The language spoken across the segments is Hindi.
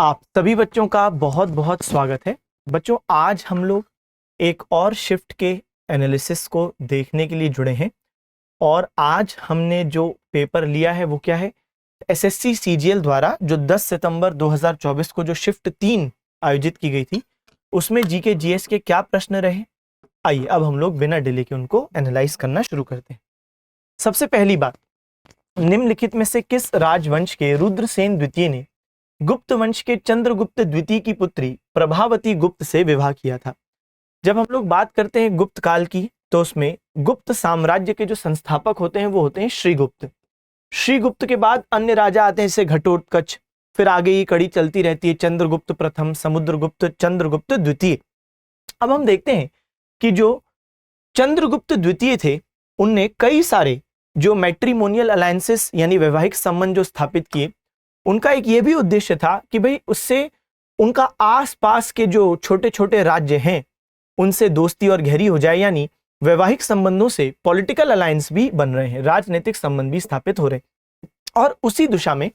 आप सभी बच्चों का बहुत बहुत स्वागत है। बच्चों, आज हम लोग एक और शिफ्ट के एनालिसिस को देखने के लिए जुड़े हैं और आज हमने जो पेपर लिया है वो क्या है, एसएससी सीजीएल द्वारा जो 10 सितंबर 2024 को जो शिफ्ट 3 आयोजित की गई थी उसमें जीके जीएस के क्या प्रश्न रहे। आइए अब हम लोग बिना डिले के उनको एनालाइज करना शुरू करते हैं। सबसे पहली बात, निम्नलिखित में से किस राजवंश के रुद्रसेन द्वितीय ने गुप्त वंश के चंद्रगुप्त द्वितीय की पुत्री प्रभावती गुप्त से विवाह किया था। जब हम लोग बात करते हैं गुप्त काल की तो उसमें गुप्त साम्राज्य के जो संस्थापक होते हैं वो होते हैं श्रीगुप्त। श्रीगुप्त के बाद अन्य राजा आते हैं जैसे घटोत्कच, फिर आगे ये कड़ी चलती रहती है, चंद्रगुप्त प्रथम, समुद्रगुप्त, चंद्रगुप्त द्वितीय। अब हम देखते हैं कि जो चंद्रगुप्त द्वितीय थे उनने कई सारे जो मैट्रिमोनियल अलायंसेस यानी वैवाहिक संबंध जो स्थापित किए, उनका एक ये भी उद्देश्य था कि भाई उससे उनका आसपास के जो छोटे छोटे राज्य हैं उनसे दोस्ती और गहरी हो जाए, यानी वैवाहिक संबंधों से पॉलिटिकल अलायंस भी बन रहे हैं, राजनीतिक संबंध भी स्थापित हो रहे हैं। और उसी दिशा में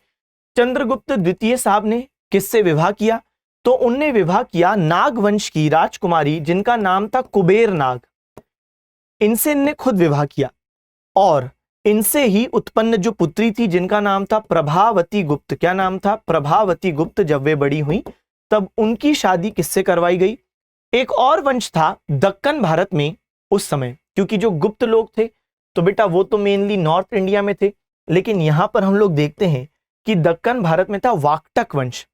चंद्रगुप्त द्वितीय साहब ने किससे विवाह किया, तो उनने विवाह किया नाग वंश की राजकुमारी जिनका नाम था कुबेर नाग। इनसे इनने खुद विवाह किया और इनसे ही उत्पन्न जो पुत्री थी जिनका नाम था प्रभावती गुप्त। क्या नाम था? प्रभावती गुप्त। जब वे बड़ी हुई तब उनकी शादी किससे करवाई गई? एक और वंश था दक्कन भारत में उस समय, क्योंकि जो गुप्त लोग थे तो बेटा वो तो मेनली नॉर्थ इंडिया में थे, लेकिन यहां पर हम लोग देखते हैं कि दक्कन भारत में था वाकटक वंश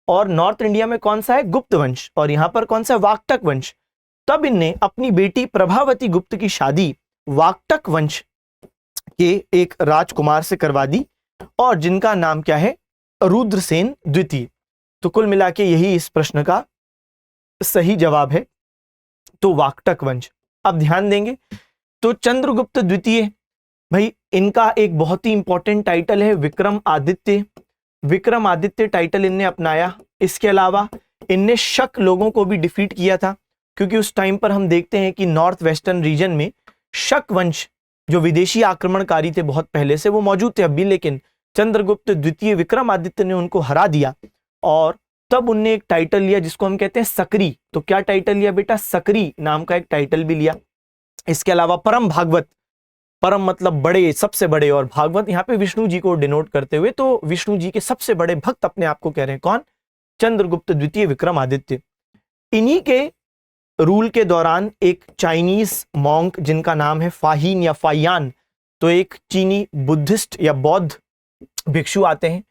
और नॉर्थ इंडिया में कौन सा है? गुप्त वंश। और यहां पर कौन सा? वाकटक वंश। तब इनने अपनी बेटी प्रभावती गुप्त की शादी वाकटक वंश के एक राजकुमार से करवा दी और जिनका नाम क्या है? रुद्रसेन द्वितीय। तो कुल मिला के यही इस प्रश्न का सही जवाब है, तो वाकटक वंश। अब ध्यान देंगे तो चंद्रगुप्त द्वितीय, भाई इनका एक बहुत ही इंपॉर्टेंट टाइटल है विक्रम आदित्य। विक्रम आदित्य टाइटल इनने अपनाया। इसके अलावा इनने शक लोगों को भी डिफीट किया था, क्योंकि उस टाइम पर हम देखते हैं कि नॉर्थ वेस्टर्न रीजन में शक वंश जो विदेशी आक्रमणकारी थे बहुत पहले से वो मौजूद थे अभी, लेकिन चंद्रगुप्त द्वितीय विक्रमादित्य ने उनको हरा दिया और तब उनने एक टाइटल लिया जिसको हम कहते हैं सकरी। तो क्या टाइटल लिया बेटा? सकरी नाम का एक टाइटल भी लिया। इसके अलावा परम भागवत, परम मतलब बड़े, सबसे बड़े, और भागवत यहाँ पे विष्णु जी को डिनोट करते हुए, तो विष्णु जी के सबसे बड़े भक्त अपने आप को कह रहे हैं। कौन? चंद्रगुप्त द्वितीय विक्रमादित्य। इन्हीं के रूल के दौरान एक चाइनीज मॉन्क जिनका नाम है फाहिन या फाइयान, तो एक चीनी बुद्धिस्ट या बौद्ध भिक्षु आते हैं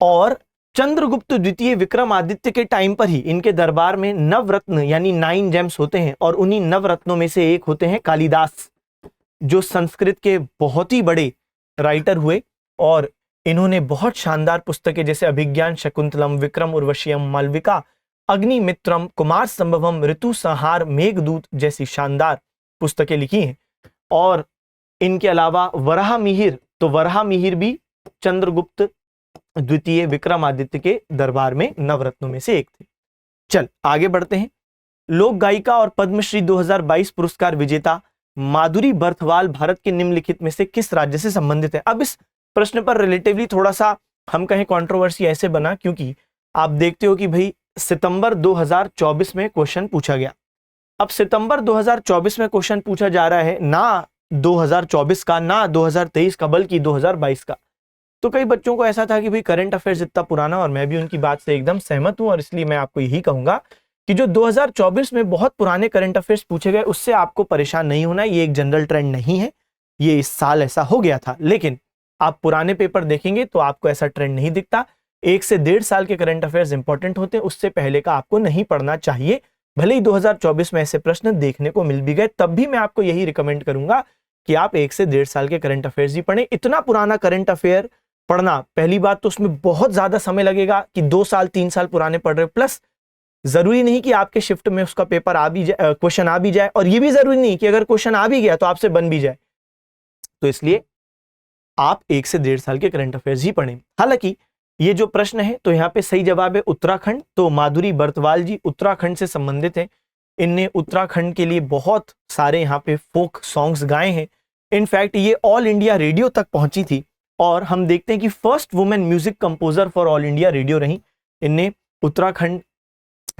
और चंद्रगुप्त द्वितीय विक्रमादित्य के टाइम पर ही इनके दरबार में नवरत्न यानी 9 जेम्स होते हैं और उन्हीं नवरत्नों में से एक होते हैं कालिदास, जो संस्कृत के बहुत ही बड़े राइटर हुए और इन्होंने बहुत शानदार पुस्तकें जैसे अभिज्ञान शकुंतलम, विक्रम उर्वशीयम, मालविका, अग्निमित्रम, कुमार संभवम, ऋतु संहार, मेघदूत जैसी शानदार पुस्तकें लिखी हैं। और इनके अलावा वराह मिहिर, तो वराह मिहिर भी चंद्रगुप्त द्वितीय विक्रमादित्य के दरबार में नवरत्नों में से एक थे। चल आगे बढ़ते हैं। लोक गायिका और पद्मश्री 2022 पुरस्कार विजेता माधुरी बर्थवाल भारत के निम्नलिखित में से किस राज्य से संबंधित है? अब इस प्रश्न पर रिलेटिवली थोड़ा सा हम कहें कंट्रोवर्सी ऐसे बना क्योंकि आप देखते हो कि भाई सितंबर 2024 में क्वेश्चन पूछा गया। अब सितंबर 2024 में क्वेश्चन पूछा जा रहा है ना 2024 का, ना 2023 का, बल्कि 2022 का। तो कई बच्चों को ऐसा था कि भाई करंट अफेयर्स इतना पुराना, और मैं भी उनकी बात से एकदम सहमत हूं और इसलिए मैं आपको यही कहूंगा कि जो 2024 में बहुत पुराने करंट अफेयर्स पूछे गए उससे आपको परेशान नहीं होना। ये एक जनरल ट्रेंड नहीं है, ये इस साल ऐसा हो गया था, लेकिन आप पुराने पेपर देखेंगे तो आपको ऐसा ट्रेंड नहीं दिखता। 1 से 1.5 साल के करंट अफेयर्स इंपॉर्टेंट होते हैं, उससे पहले का आपको नहीं पढ़ना चाहिए। भले ही 2024 में ऐसे प्रश्न देखने को मिल भी गए, तब भी मैं आपको यही रिकमेंड करूंगा कि आप 1 से 1.5 साल के करंट अफेयर्स ही पढ़ें। इतना पुराना करंट अफेयर पढ़ना, पहली बात तो उसमें बहुत ज्यादा समय लगेगा कि 2 साल 3 साल पुराने पढ़ रहे हो, प्लस जरूरी नहीं कि आपके शिफ्ट में उसका पेपर आ भी जाए, क्वेश्चन आ भी जाए, और ये भी जरूरी नहीं कि अगर क्वेश्चन आ भी गया तो आपसे बन भी जाए। तो इसलिए आप 1 से 1.5 साल के करंट अफेयर्स ही पढ़ें। हालांकि ये जो प्रश्न है तो यहाँ पे सही जवाब है उत्तराखंड। तो माधुरी बर्थवाल जी उत्तराखंड से संबंधित हैं। इनने उत्तराखंड के लिए बहुत सारे यहाँ पे फोक सॉन्ग्स गाए हैं। इनफैक्ट ये ऑल इंडिया रेडियो तक पहुंची थी और हम देखते हैं कि first women music composer for all India radio रही। इनने उत्तराखंड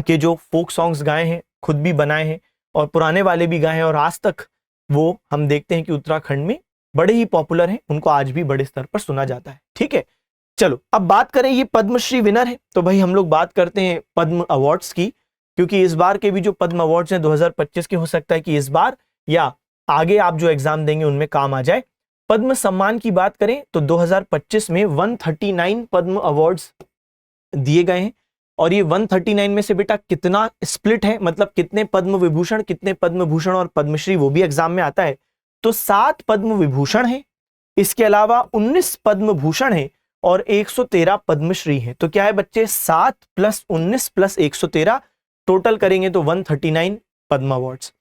के जो फोक सॉन्ग्स गाए हैं, खुद भी बनाए हैं और पुराने वाले भी गाए हैं, और आज तक वो हम देखते हैं कि उत्तराखंड में बड़े ही पॉपुलर हैं, उनको आज भी बड़े स्तर पर सुना जाता है। ठीक है, चलो अब बात करें, ये पद्मश्री विनर है, तो भाई हम लोग बात करते हैं पद्म अवार्ड्स की, क्योंकि इस बार के भी जो पद्म अवार्ड्स हैं 2025 के, हो सकता है कि इस बार या आगे आप जो एग्जाम देंगे उनमें काम आ जाए। पद्म सम्मान की बात करें तो 2025 में 139 पद्म अवार्ड्स दिए गए हैं, और ये 139 में से बेटा कितना स्प्लिट है, मतलब कितने पद्म विभूषण, कितने पद्म भूषण और पद्मश्री, वो भी एग्जाम में आता है। तो 7 पद्म विभूषण हैं, इसके अलावा 19 पद्म भूषण हैं और 113 पद्मश्री हैं। तो क्या है बच्चे, 7 + 19 + 113, टोटल करेंगे तो 139 पद्म अवार्ड्स।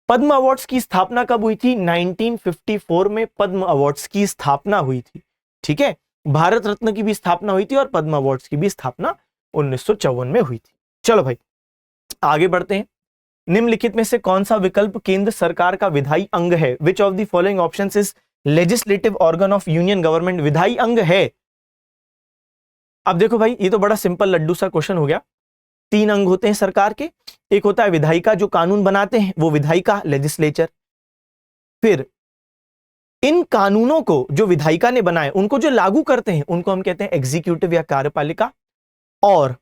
पद्म अवार्ड्स की स्थापना कब हुई थी? 1954 में पद्म अवार्ड्स की स्थापना हुई थी। ठीक है, भारत रत्न की भी स्थापना हुई थी और पद्म अवार्ड्स की भी स्थापना 1954 में हुई थी। चलो भाई आगे बढ़ते हैं। निम्नलिखित में से कौन सा विकल्प केंद्र सरकार का विधायी अंग है? Which of the following options is legislative organ of union government? विधायी अंग है। अब देखो भाई, ये तो बड़ा सिंपल लड्डू सा क्वेश्चन हो गया। 3 अंग होते हैं सरकार के, एक होता है विधायिका जो कानून बनाते हैं, वो विधायिका लेजिस्लेचर। फिर इन कानूनों को जो विधायिका ने बनाए उनको जो लागू करते हैं उनको हम कहते हैं एग्जीक्यूटिव या कार्यपालिका। और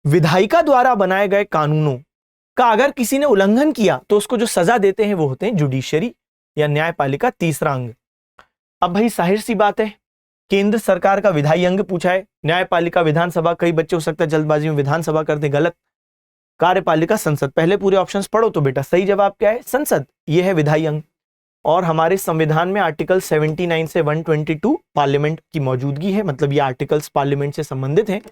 विधायिका द्वारा बनाए गए कानूनों का अगर किसी ने उल्लंघन किया तो उसको जो सजा देते हैं वो होते हैं जुडिशरी या न्यायपालिका, तीसरा अंग। अब भाई जाहिर सी बात है, केंद्र सरकार का विधायी अंग पूछा है, न्यायपालिका विधानसभा, कई बच्चे हो सकता है जल्दबाजी में विधानसभा कर दे, गलत। कार्यपालिका संसद, पहले पूरे ऑप्शंस पढ़ो तो बेटा सही जवाब क्या है? संसद, ये है विधायी अंग। और हमारे संविधान में आर्टिकल 79 से 122 पार्लियामेंट की मौजूदगी है, मतलब ये आर्टिकल्स पार्लियामेंट से संबंधित हैं।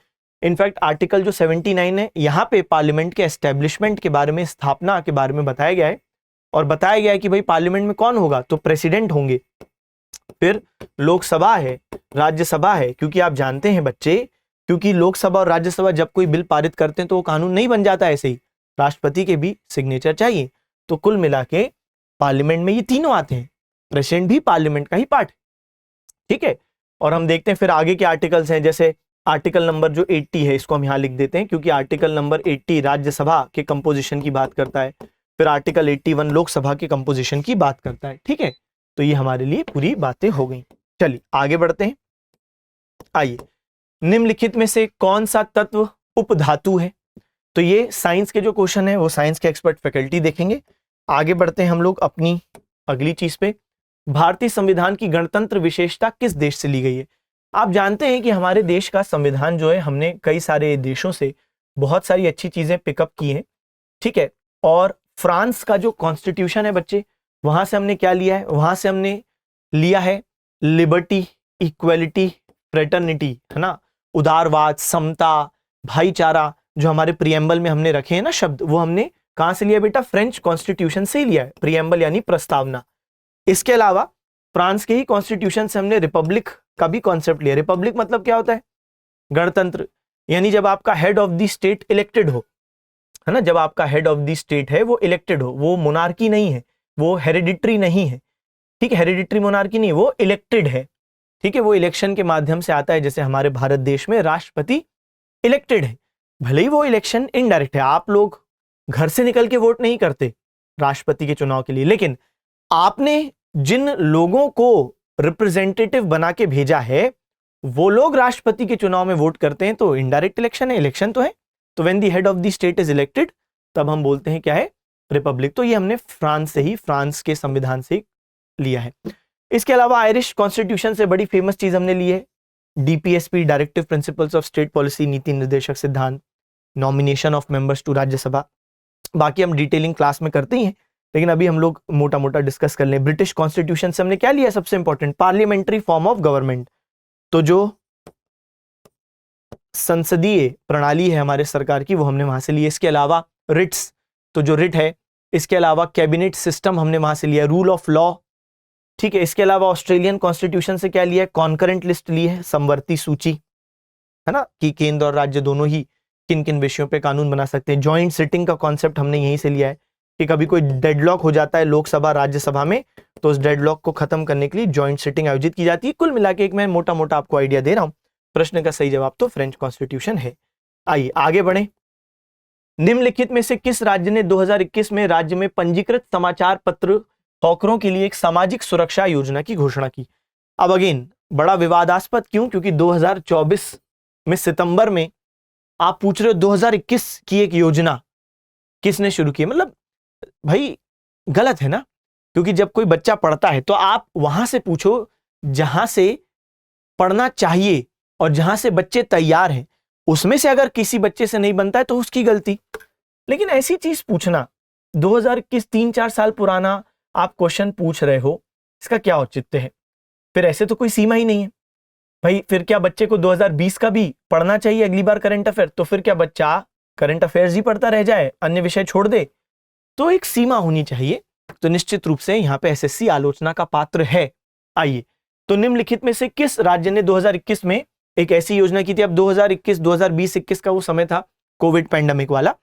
इनफैक्ट आर्टिकल जो 79 है यहाँ पे पार्लियामेंट के एस्टेब्लिशमेंट के बारे में, स्थापना के बारे में बताया गया है, और बताया गया है कि भाई पार्लियामेंट में कौन होगा, तो प्रेसिडेंट होंगे, फिर लोकसभा है, राज्यसभा है। क्योंकि आप जानते हैं बच्चे, क्योंकि लोकसभा और राज्यसभा जब कोई बिल पारित करते हैं तो वो कानून नहीं बन जाता ऐसे ही, राष्ट्रपति के भी सिग्नेचर चाहिए। तो कुल मिला के पार्लियामेंट में ये तीनों आते हैं, प्रेसिडेंट भी पार्लियामेंट का ही पार्ट है। ठीक है, और हम देखते हैं फिर आगे के आर्टिकल्स हैं, जैसे आर्टिकल नंबर जो 80 है, इसको हम यहाँ लिख देते हैं क्योंकि आर्टिकल नंबर 80 राज्यसभा के कंपोजिशन की बात करता है, फिर आर्टिकल 81 लोकसभा के कंपोजिशन की बात करता है। ठीक है, तो ये हमारे लिए पूरी बातें हो गई। चलिए आगे बढ़ते हैं। आइए, निम्नलिखित में से कौन सा तत्व उपधातु है? तो ये साइंस के जो क्वेश्चन है वो साइंस के एक्सपर्ट फैकल्टी देखेंगे। आगे बढ़ते हैं हम लोग अपनी अगली चीज पे। भारतीय संविधान की गणतंत्र विशेषता किस देश से ली गई है? आप जानते हैं कि हमारे देश का संविधान जो है, हमने कई सारे देशों से बहुत सारी अच्छी चीजें पिकअप की हैं। ठीक है, और फ्रांस का जो कॉन्स्टिट्यूशन है बच्चे, वहां से हमने क्या लिया है? वहां से हमने लिया है लिबर्टी, इक्वलिटी, फ्रेटर्निटी, है ना, उदारवाद, समता, भाईचारा, जो हमारे प्रियम्बल में हमने रखे हैं ना शब्द, वो हमने कहां से लिया बेटा? फ्रेंच कॉन्स्टिट्यूशन से ही लिया है, प्रियम्बल यानी प्रस्तावना। इसके अलावा फ्रांस के ही कॉन्स्टिट्यूशन से हमने रिपब्लिक का भी कॉन्सेप्ट लिया। रिपब्लिक मतलब क्या होता है? गणतंत्र, यानी जब आपका head of the state elected हो, है ना, जब आपका हेड ऑफ द स्टेट है वो इलेक्टेड हो, वो मोनार्की नहीं है, वो हेरिडिटरी नहीं है। ठीक है, हेरिडिटरी मोनार्की नहीं, वो इलेक्टेड है। ठीक है, वो इलेक्शन के माध्यम से आता है, जैसे हमारे भारत देश में राष्ट्रपति इलेक्टेड है, भले ही वो इलेक्शन इनडायरेक्ट है, आप लोग घर से निकल के वोट नहीं करते राष्ट्रपति के चुनाव के लिए, लेकिन आपने जिन लोगों को रिप्रेजेंटेटिव बना के भेजा है वो लोग राष्ट्रपति के चुनाव में वोट करते हैं, तो इनडायरेक्ट इलेक्शन है, इलेक्शन तो है। तो when the head of the state is elected, तब हम बोलते हैं क्या है? रिपब्लिक। तो ये हमने फ्रांस से ही, फ्रांस के संविधान से लिया है। इसके अलावा आयरिश कॉन्स्टिट्यूशन से बड़ी फेमस चीज हमने ली है DPSP, directive principles of state policy, नीति निर्देशक सिद्धांत, nomination of members to Rajya Sabha. बाकी हम डिटेलिंग क्लास में करते ही हैं, लेकिन अभी हम लोग मोटा मोटा डिस्कस कर लें। ब्रिटिश कॉन्स्टिट्यूशन से हमने क्या लिया? सबसे important, parliamentary form of government. तो जो संसदीय प्रणाली है हमारे सरकार की, वो हमने वहां से ली। इसके अलावा रिट्स, तो जो रिट है, इसके अलावा कैबिनेट सिस्टम हमने वहां से लिया, रूल ऑफ लॉ। ठीक है, इसके अलावा ऑस्ट्रेलियन कॉन्स्टिट्यूशन से क्या लिया है? कॉन्करेंट लिस्ट ली है, समवर्ती सूची, है ना, कि केंद्र और राज्य दोनों ही किन किन विषयों पे कानून बना सकते हैं। जॉइंट सिटिंग का कॉन्सेप्ट हमने यहीं से लिया है कि कभी कोई डेडलॉक हो जाता है लोकसभा राज्यसभा में, तो उस डेडलॉक को खत्म करने के लिए जॉइंट सिटिंग आयोजित की जाती है। कुल मिला के एक मैं मोटा मोटा आपको आइडिया दे रहा हूं। प्रश्न का सही जवाब तो फ्रेंच कॉन्स्टिट्यूशन है। आइए आगे बढ़े। निम्नलिखित में से किस राज्य ने 2021 में राज्य में पंजीकृत समाचार पत्र हॉकरों के लिए एक सामाजिक सुरक्षा योजना की घोषणा की? अब अगेन बड़ा विवादास्पद क्यों? क्योंकि 2024 में सितंबर में आप पूछ रहे हो 2021 की एक योजना किसने शुरू की? मतलब भाई गलत है ना, क्योंकि जब कोई बच्चा पढ़ता है तो आप वहां से पूछो जहां से पढ़ना चाहिए और जहां से बच्चे तैयार हैं, उसमें से अगर किसी बच्चे से नहीं बनता है तो उसकी गलती। लेकिन ऐसी चीज पूछना 2021 3-4 साल पुराना आप क्वेश्चन पूछ रहे हो, इसका क्या औचित्य है? फिर ऐसे तो कोई सीमा ही नहीं है भाई। फिर क्या बच्चे को 2020 का भी पढ़ना चाहिए अगली बार करंट अफेयर? तो फिर क्या बच्चा करंट अफेयर्स ही पढ़ता रह जाए, अन्य विषय छोड़ दे? तो एक सीमा होनी चाहिए। तो निश्चित रूप से यहां पे एसएससी आलोचना का पात्र है। आइए, तो निम्नलिखित में से किस राज्य ने 2021 में एक ऐसी योजना की थी? अब 2021 2020-21 का वो समय था कोविड पैंडेमिक वाला,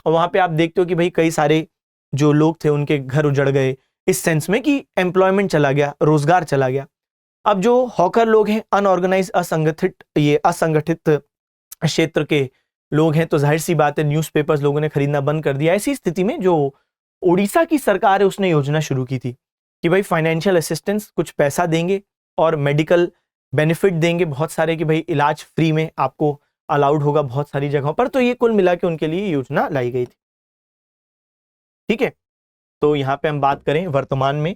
और वहां पे आप देखते हो कि भाई कई सारे जो लोग थे उनके घर उजड़ गए, इस सेंस में कि एम्प्लॉयमेंट चला गया, रोजगार चला गया। अब जो हॉकर लोग हैं, अनऑर्गेनाइज असंगठित क्षेत्र के लोग हैं, तो जाहिर सी बात है न्यूज़पेपर्स लोगों ने खरीदना बंद कर दिया। ऐसी स्थिति में जो उड़ीसा की सरकार है उसने योजना शुरू की थी कि भाई फाइनेंशियल असिस्टेंस, कुछ पैसा देंगे और मेडिकल बेनिफिट देंगे बहुत सारे, कि भाई इलाज फ्री में आपको अलाउड होगा बहुत सारी जगहों पर। तो ये कुल मिला के उनके लिए योजना लाई गई थी। ठीक है, तो यहाँ पे हम बात करें वर्तमान में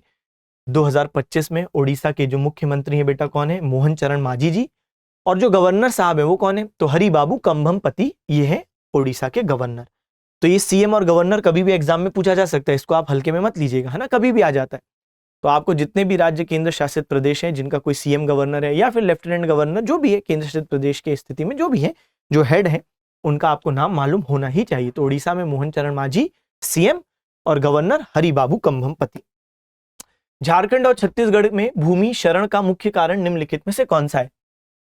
2025 में उड़ीसा के जो मुख्यमंत्री हैं बेटा कौन है? मोहन चरण मांझी जी। और जो गवर्नर साहब है वो कौन है? तो हरिबाबू कंभमपति, ये है उड़ीसा के गवर्नर। तो ये सीएम और गवर्नर कभी भी एग्जाम में पूछा जा सकता है, इसको आप हल्के में मत लीजिएगा, है ना, कभी भी आ जाता है। तो आपको जितने भी राज्य केंद्र शासित प्रदेश हैं जिनका कोई सीएम गवर्नर है या फिर लेफ्टिनेंट गवर्नर, जो भी है केंद्र शासित प्रदेश की स्थिति में जो भी है, जो हेड है, उनका आपको नाम मालूम होना ही चाहिए। तो उड़ीसा में मोहन चरण मांझी सीएम और गवर्नर हरिबाबू कंभमपति। झारखंड और छत्तीसगढ़ में भूमि शरण का मुख्य कारण निम्नलिखित में से कौन सा है?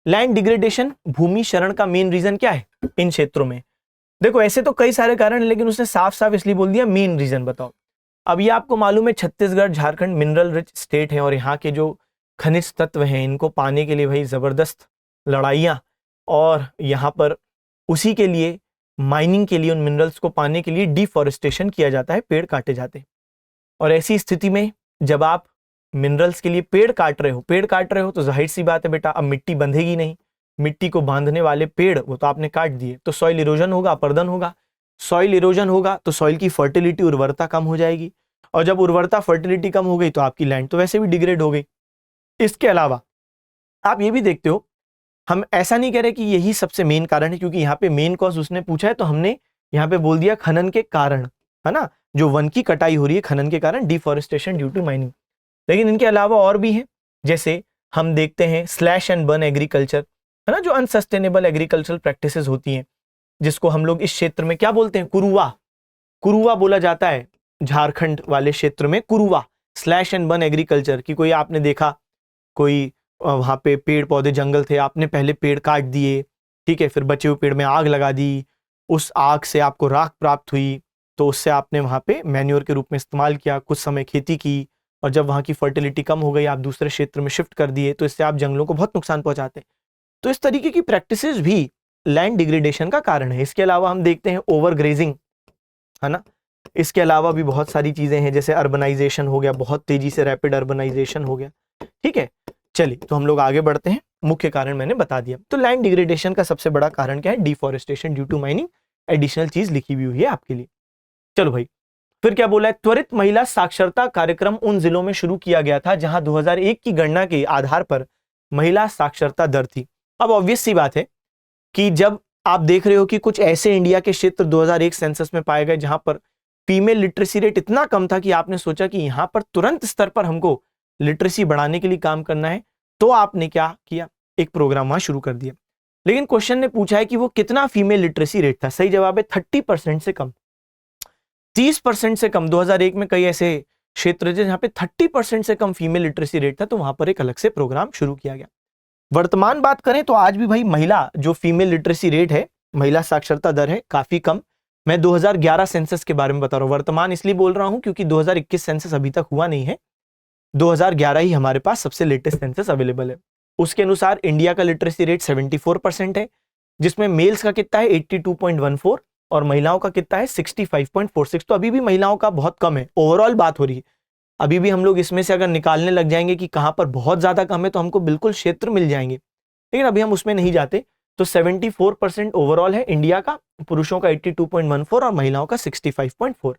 लैंड डिग्रेडेशन, भूमि शरण का मेन रीजन क्या है इन क्षेत्रों में? देखो ऐसे तो कई सारे कारण हैं, लेकिन उसने साफ साफ इसलिए बोल दिया मेन रीजन बताओ। अब ये आपको मालूम है Chhattisgarh Jharkhand mineral rich state है, और यहाँ के जो खनिज तत्व हैं इनको पाने के लिए भाई जबरदस्त लड़ाइयाँ, और यहाँ पर उसी के लिए माइनिंग के लिए उन मिनरल्स को पाने के लिए डिफॉरेस्टेशन किया जाता है, पेड़ काटे जाते हैं। और ऐसी स्थिति में जब आप मिनरल्स के लिए पेड़ काट रहे हो तो जाहिर सी बात है बेटा अब मिट्टी बंधेगी नहीं। मिट्टी को बांधने वाले पेड़ वो तो आपने काट दिए, तो सॉइल इरोजन होगा, अपर्दन होगा। सॉइल इरोजन होगा तो सॉइल की फर्टिलिटी, उर्वरता कम हो जाएगी, और जब उर्वरता फर्टिलिटी कम हो गई तो आपकी लैंड तो वैसे भी डिग्रेड हो गई। इसके अलावा आप ये भी देखते हो, हम ऐसा नहीं कह रहे कि यही सबसे मेन कारण है, क्योंकि यहाँ पे मेन कॉज उसने पूछा है तो हमने यहाँ पे बोल दिया खनन के कारण, है ना, जो वन की कटाई हो रही है खनन के कारण, डिफॉरेस्टेशन ड्यू टू माइनिंग। लेकिन इनके अलावा और भी हैं, जैसे हम देखते हैं स्लैश एंड बर्न एग्रीकल्चर, है ना, जो अनसस्टेनेबल एग्रीकल्चरल प्रैक्टिसेस होती हैं, जिसको हम लोग इस क्षेत्र में क्या बोलते हैं? कुरुवा बोला जाता है। झारखंड वाले क्षेत्र में कुरुवा, स्लैश एंड बर्न एग्रीकल्चर की कोई आपने देखा, कोई वहां पे पेड़ पौधे जंगल थे, आपने पहले पेड़ काट दिए, ठीक है, फिर बचे हुए पेड़ में आग लगा दी, उस आग से आपको राख प्राप्त हुई, तो उससे आपने वहां पे मैन्योर के रूप में इस्तेमाल किया, कुछ समय खेती की, और जब वहां की फर्टिलिटी कम हो गई आप दूसरे क्षेत्र में शिफ्ट कर दिए, तो इससे आप जंगलों को बहुत नुकसान पहुंचाते हैं। तो इस तरीके की प्रैक्टिसेस भी लैंड डिग्रेडेशन का कारण है। इसके अलावा हम देखते हैं ओवर ग्रेजिंग, है ना, इसके अलावा भी बहुत सारी चीजें हैं, जैसे अर्बनाइजेशन हो गया, बहुत तेजी से रैपिड अर्बनाइजेशन हो गया। ठीक है, चलिए तो हम लोग आगे बढ़ते हैं। मुख्य कारण मैंने बता दिया। तो लैंड डिग्रेडेशन का सबसे बड़ा कारण क्या है? Deforestation due to mining. Additional चीज लिखी हुई है आपके लिए। चलो भाई, फिर क्या बोला है? त्वरित महिला साक्षरता कार्यक्रम उन जिलों में शुरू किया गया था जहां 2001 की गणना के आधार पर महिला साक्षरता दर थी। अब ऑब्वियस सी बात है कि जब आप देख रहे हो कि कुछ ऐसे इंडिया के क्षेत्र 2001 सेंसस में पाए गए जहां पर फीमेल लिटरेसी रेट इतना कम था कि आपने सोचा कि यहां पर तुरंत स्तर पर हमको लिटरेसी बढ़ाने के लिए काम करना है, तो आपने क्या किया? एक प्रोग्राम वहां शुरू कर दिया। लेकिन क्वेश्चन ने पूछा है कि वो कितना फीमेल लिटरेसी रेट था? सही जवाब है 30% से कम, 30% से कम। 2001 में कई ऐसे क्षेत्र थे जहां पे 30% से कम फीमेल लिटरेसी रेट था, तो वहां पर एक अलग से प्रोग्राम शुरू किया गया। वर्तमान बात करें तो आज भी भाई महिला जो फीमेल लिटरेसी रेट है, महिला साक्षरता दर है, काफी कम। मैं 2011 सेंसस के बारे में बता रहा हूं। वर्तमान इसलिए बोल रहा हूं क्योंकि 2021 सेंसस अभी तक हुआ नहीं है, 2011 ही हमारे पास सबसे लेटेस्ट सेंसस अवेलेबल है। उसके अनुसार इंडिया का लिटरेसी रेट 74% है, जिसमें मेल्स का कितना है 82.14 और महिलाओं का कितना है 65.46। तो अभी भी महिलाओं का बहुत कम है, ओवरऑल बात हो रही है। अभी भी हम लोग इसमें से अगर निकालने लग जाएंगे कि कहां पर बहुत ज्यादा कम है तो हमको बिल्कुल क्षेत्र मिल जाएंगे, लेकिन अभी हम उसमें नहीं जाते। तो 74% ओवरऑल है इंडिया का, पुरुषों का 82.14 और महिलाओं का 65.4।